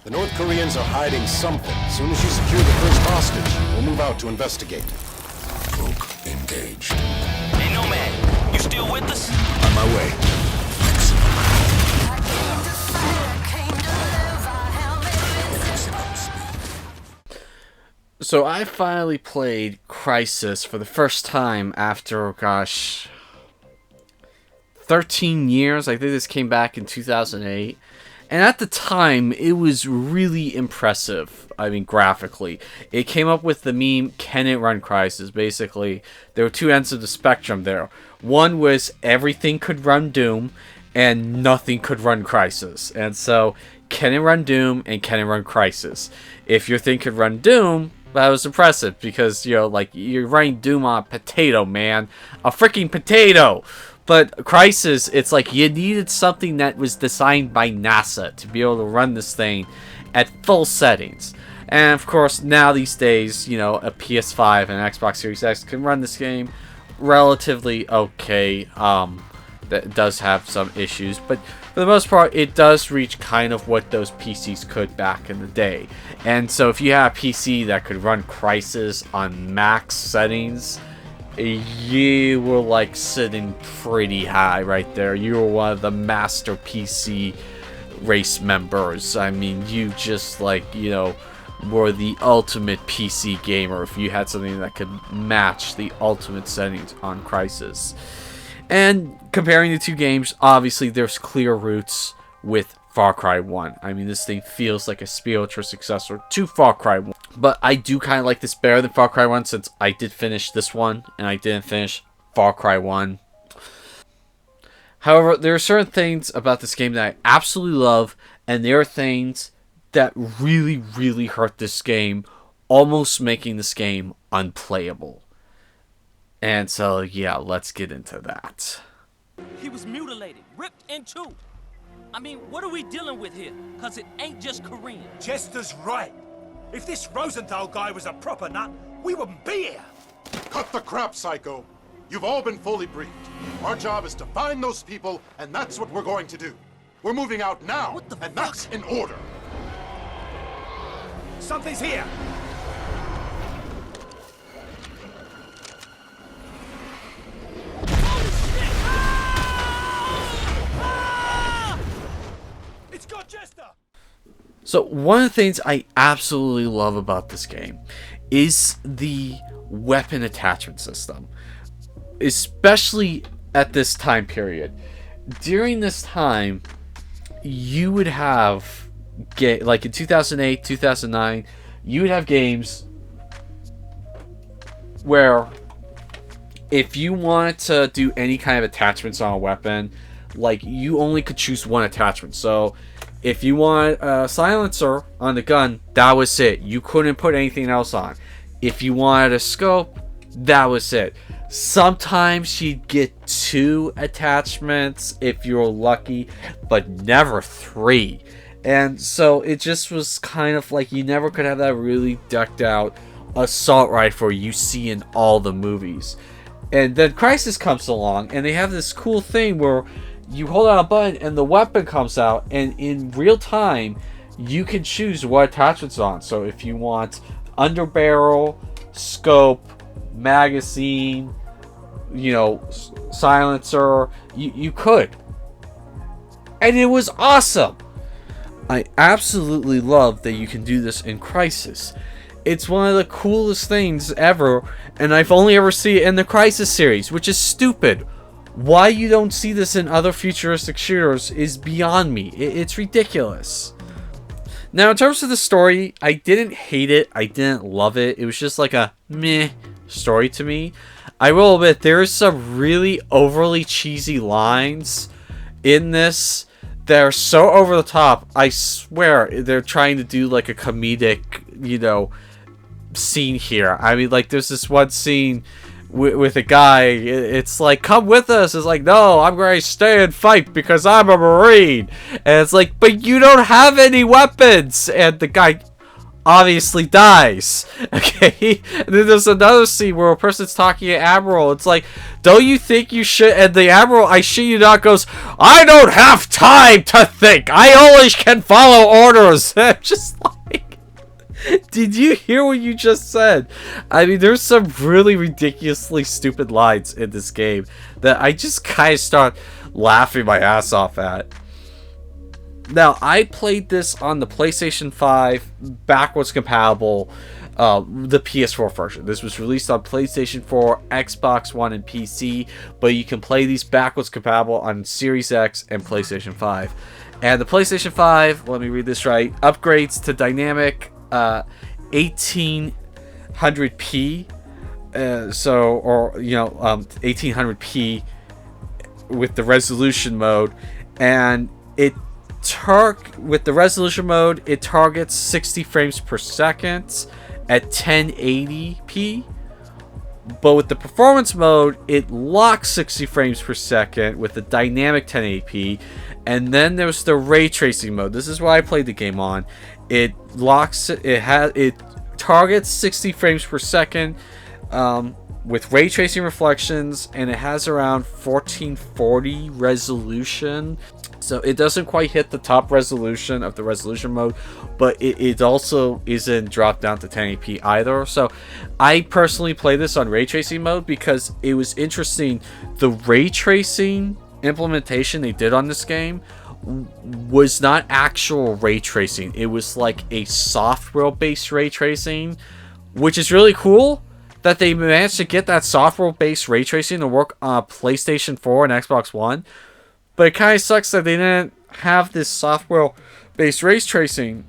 The North Koreans are hiding something. As soon as you secure the first hostage, we'll move out to investigate. Cloak engaged. Hey, Nomad, you still with us? On my way. Maximum speed. So I finally played Crysis for the first time after, gosh, 13 years. I think this came back in 2008. And at the time, it was really impressive. I mean, graphically. It came up with the meme, can it run Crysis? Basically, there were two ends of the spectrum there. One was everything could run Doom, and nothing could run Crysis. And so, can it run Doom, and can it run Crysis? If your thing could run Doom, that was impressive, because, you know, like, you're running Doom on a potato, man. A freaking potato! But Crysis, it's like you needed something that was designed by NASA to be able to run this thing at full settings. And of course, now these days, you know, a PS5 and an Xbox Series X can run this game relatively okay. That does have some issues, but for the most part, it does reach kind of what those PCs could back in the day. And so if you have a PC that could run Crysis on max settings, you were like sitting pretty high right there. You were one of the master PC race members. I mean, you just, like, you know, were the ultimate PC gamer if you had something that could match the ultimate settings on Crysis. And comparing the two games, obviously there's clear roots with Far Cry 1. I mean, this thing feels like a spiritual successor to Far Cry 1. But I do kind of like this better than Far Cry 1 since I did finish this one and I didn't finish Far Cry 1. However, there are certain things about this game that I absolutely love, and there are things that really, really hurt this game, almost making this game unplayable. And so, yeah, let's get into that. He was mutilated, ripped in two. I mean, what are we dealing with here? Because it ain't just Korean. Chester's right. If this Rosenthal guy was a proper nut, we wouldn't be here. Cut the crap, Psycho. You've all been fully briefed. Our job is to find those people, and that's what we're going to do. We're moving out now, What the and fuck? that's in order. Something's here. It's got Chester! So one of the things I absolutely love about this game is the weapon attachment system, especially at this time period. During this time, you would have, like in 2008, 2009, you would have games where if you wanted to do any kind of attachments on a weapon, like, you only could choose one attachment. So if you want a silencer on the gun, that was it. You couldn't put anything else on. If you wanted a scope, that was it. Sometimes you'd get 2 attachments if you were lucky, but never 3. And so it just was kind of like you never could have that really decked out assault rifle you see in all the movies. And then Crysis comes along, and they have this cool thing where you hold out a button and the weapon comes out, and in real time you can choose what attachment's on. So if you want underbarrel, scope, magazine, you know, silencer, you could. And it was awesome. I absolutely love that you can do this in Crysis. It's one of the coolest things ever, and I've only ever seen it in the Crysis series, which is stupid. Why you don't see this in other futuristic shooters is beyond me. It's ridiculous. Now, in terms of the story, I didn't hate it. I didn't love it. It was just like a meh story to me. I will admit, there is some really overly cheesy lines in this that are so over the top. I swear they're trying to do like a comedic, you know, scene here. I mean, like, there's this one scene with a guy, it's like, come with us. It's like, no, I'm going to stay and fight because I'm a Marine. And it's like, but you don't have any weapons. And the guy, obviously dies. Okay? And then there's another scene where a person's talking to Admiral. It's like, don't you think you should? And the Admiral, I shit you not, goes, I don't have time to think. I only can follow orders. I'm just like, did you hear what you just said? I mean, there's some really ridiculously stupid lines in this game that I just kind of start laughing my ass off at. Now, I played this on the PlayStation 5, backwards compatible, the PS4 version. This was released on PlayStation 4, Xbox One, and PC, but you can play these backwards compatible on Series X and PlayStation 5. And the PlayStation 5, let me read this right, upgrades to dynamic 1800p, 1800p with the resolution mode, and with the resolution mode, it targets 60 frames per second at 1080p, but with the performance mode, it locks 60 frames per second with the dynamic 1080p. And then there's the ray tracing mode. This is what I played the game on. It targets 60 frames per second with ray tracing reflections, and it has around 1440 resolution. So it doesn't quite hit the top resolution of the resolution mode, but it also isn't dropped down to 1080p either. So I personally play this on ray tracing mode because it was interesting. The ray tracing implementation they did on this game was not actual ray tracing. It was like a software-based ray tracing, which is really cool that they managed to get that software-based ray tracing to work on PlayStation 4 and Xbox One. But it kind of sucks that they didn't have this software-based ray tracing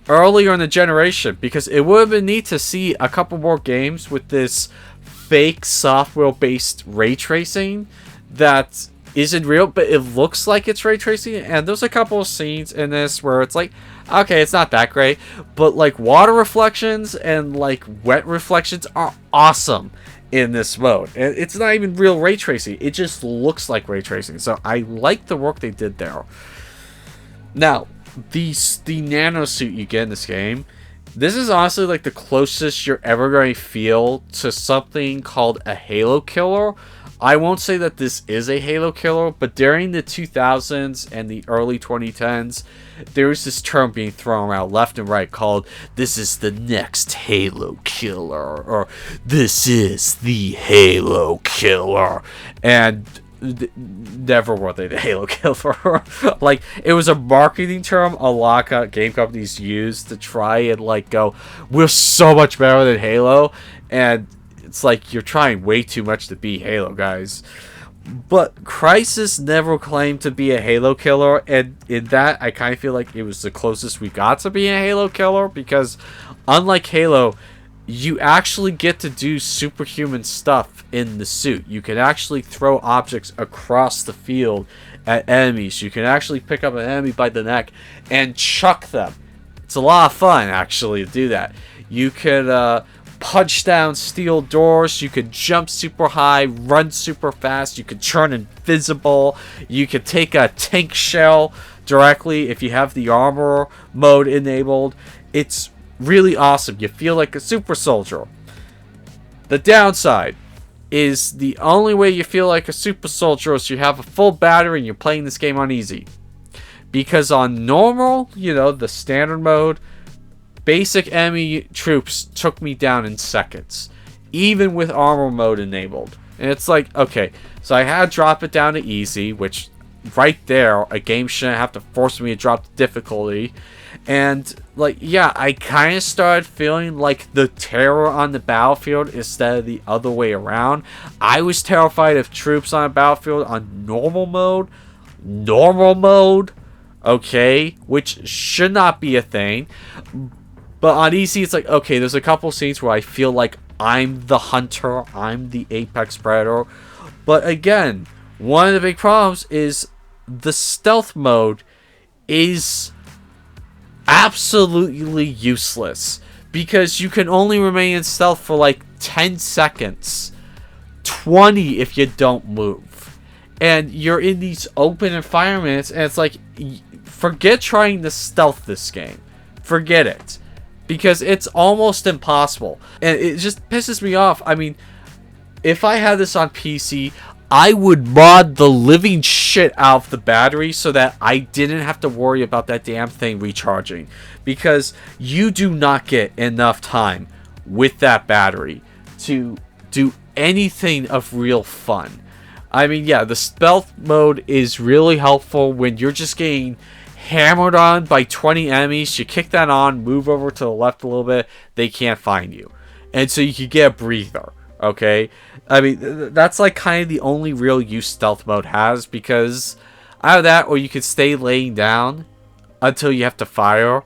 earlier in the generation, because it would have been neat to see a couple more games with this fake software-based ray tracing that isn't real, but it looks like it's ray tracing. And there's a couple of scenes in this where it's like, okay, it's not that great, but like water reflections and like wet reflections are awesome in this mode. And it's not even real ray tracing, it just looks like ray tracing. So I like the work they did there. Now, the Nano Suit you get in this game, this is honestly like the closest you're ever going to feel to something called a Halo killer. I won't say that this is a Halo killer, but during the 2000s and the early 2010s, there was this term being thrown around left and right called, this is the next Halo killer, or this is the Halo killer. And never were they the Halo killer. Like, it was a marketing term a lot of game companies used to try and like go, we're so much better than Halo. And it's like, you're trying way too much to be Halo, guys. But Crysis never claimed to be a Halo killer, and in that, I kind of feel like it was the closest we got to being a Halo killer, because unlike Halo, you actually get to do superhuman stuff in the suit. You can actually throw objects across the field at enemies. You can actually pick up an enemy by the neck and chuck them. It's a lot of fun, actually, to do that. You could punch down steel doors, you could jump super high, run super fast, you could turn invisible, you could take a tank shell directly if you have the armor mode enabled. It's really awesome. You feel like a super soldier. The downside is the only way you feel like a super soldier is you have a full battery and you're playing this game on easy. Because on normal, the standard mode, basic enemy troops took me down in seconds, even with armor mode enabled. And it's like, okay, so I had to drop it down to easy, which right there, a game shouldn't have to force me to drop the difficulty. And like, yeah, I kind of started feeling like the terror on the battlefield instead of the other way around. I was terrified of troops on a battlefield on normal mode, okay, which should not be a thing. But on easy, it's like, okay, there's a couple scenes where I feel like I'm the hunter, I'm the apex predator. But again, one of the big problems is the stealth mode is absolutely useless, because you can only remain in stealth for like 10 seconds, 20 if you don't move. And you're in these open environments, and it's like, forget trying to stealth this game. Forget it. because it's almost impossible. And it just pisses me off. I mean, if I had this on PC, I would mod the living shit out of the battery so that I didn't have to worry about that damn thing recharging. Because you do not get enough time with that battery to do anything of real fun. I mean, yeah, the stealth mode is really helpful when you're just getting hammered on by 20 enemies. You kick that on, move over to the left a little bit, they can't find you. And so you can get a breather, okay? I mean, that's like kind of the only real use stealth mode has, because out of that, or you could stay laying down until you have to fire.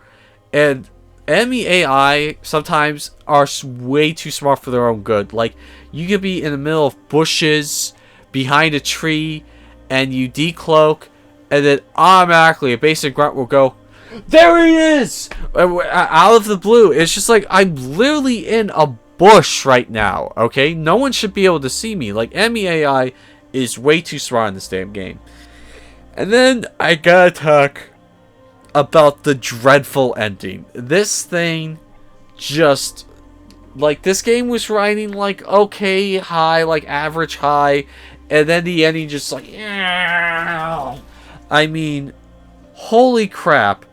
And enemy AI sometimes are way too smart for their own good. Like, you could be in the middle of bushes, behind a tree, and you decloak, and then automatically a basic grunt will go, "There he is!" Out of the blue. It's just like, I'm literally in a bush right now, okay? No one should be able to see me. Like, enemy AI is way too smart in this damn game. And then I gotta talk about the dreadful ending. This thing just, like, this game was riding like okay high, like average high, and then the ending just like, I mean, holy crap.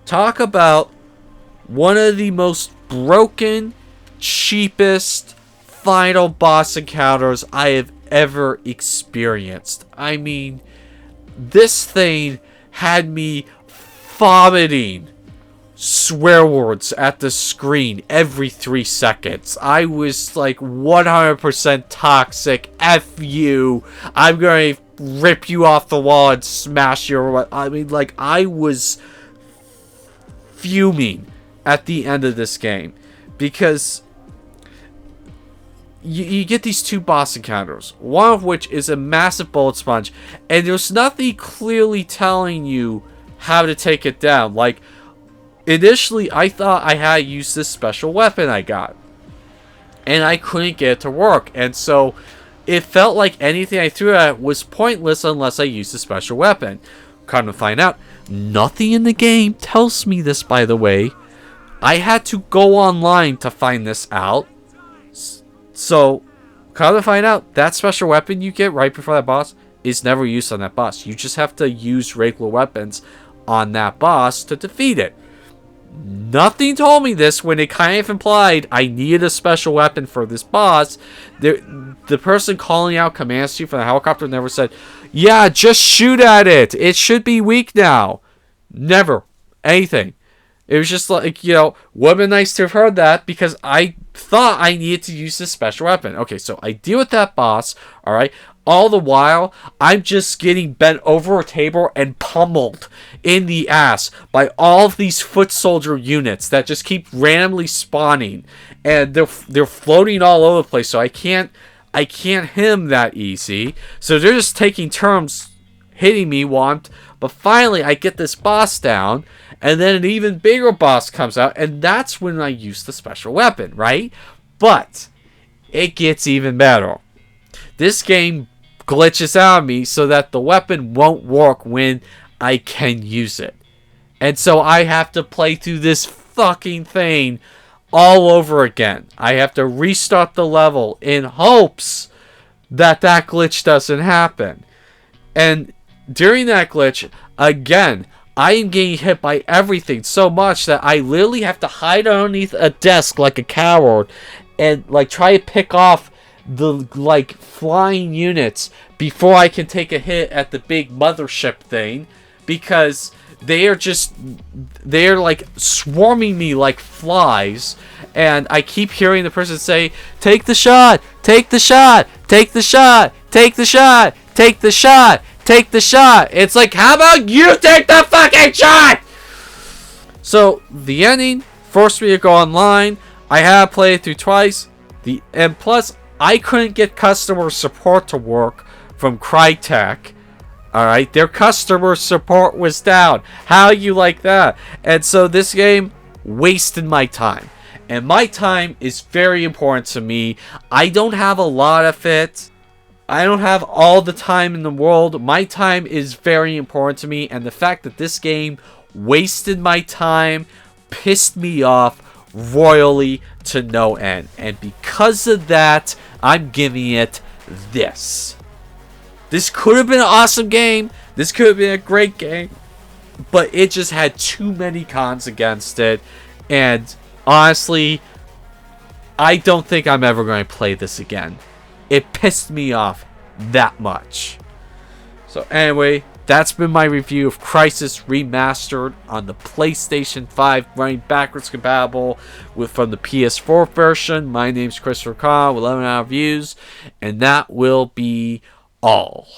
Talk about one of the most broken, cheapest final boss encounters I have ever experienced. I mean, this thing had me vomiting swear words at the screen every 3 seconds. I was like 100% toxic. F you. I'm going to rip you off the wall and smash your... I mean, like, I was fuming at the end of this game, because you get these 2 boss encounters, one of which is a massive bullet sponge, and there's nothing clearly telling you how to take it down. Like, initially I thought I had to use this special weapon I got, and I couldn't get it to work, and so it felt like anything I threw at it was pointless unless I used a special weapon. Come to find out, nothing in the game tells me this, by the way. I had to go online to find this out. So, come to find out, that special weapon you get right before that boss is never used on that boss. You just have to use regular weapons on that boss to defeat it. Nothing told me this when it kind of implied I needed a special weapon for this boss. The person calling out commands to you from the helicopter never said, "Yeah, just shoot at it. It should be weak now." Never. Anything. It was just like, you know, would have been nice to have heard that, because I thought I needed to use this special weapon. Okay, so I deal with that boss, alright? All the while, I'm just getting bent over a table and pummeled in the ass by all of these foot soldier units that just keep randomly spawning. And they're floating all over the place, so I can't hit them that easy. So they're just taking turns hitting me but finally I get this boss down, and then an even bigger boss comes out, and that's when I use the special weapon, right? But it gets even better. This game glitches out of me so that the weapon won't work when I can use it. And so I have to play through this fucking thing all over again. I have to restart the level in hopes that that glitch doesn't happen. And during that glitch, again, I am getting hit by everything so much that I literally have to hide underneath a desk like a coward and like try to pick off the like flying units before I can take a hit at the big mothership thing, because they're like swarming me like flies, and I keep hearing the person say, "Take the shot, take the shot, take the shot, take the shot, take the shot, take the shot." It's like, how about you take the fucking shot? So the ending forced me to go online. I had to play it through twice. And plus, I couldn't get customer support to work from Crytek. Alright, their customer support was down. How you like that? And so this game wasted my time. And my time is very important to me. I don't have a lot of it. I don't have all the time in the world. My time is very important to me, and the fact that this game wasted my time pissed me off royally to no end. And because of that, I'm giving it this. This could have been an awesome game. This could have been a great game. But it just had too many cons against it. And honestly, I don't think I'm ever going to play this again. It pissed me off that much. So anyway, that's been my review of Crysis Remastered on the PlayStation 5, running backwards compatible from the PS4 version. My name's Christopher Khan with 11 hour views, and that will be all.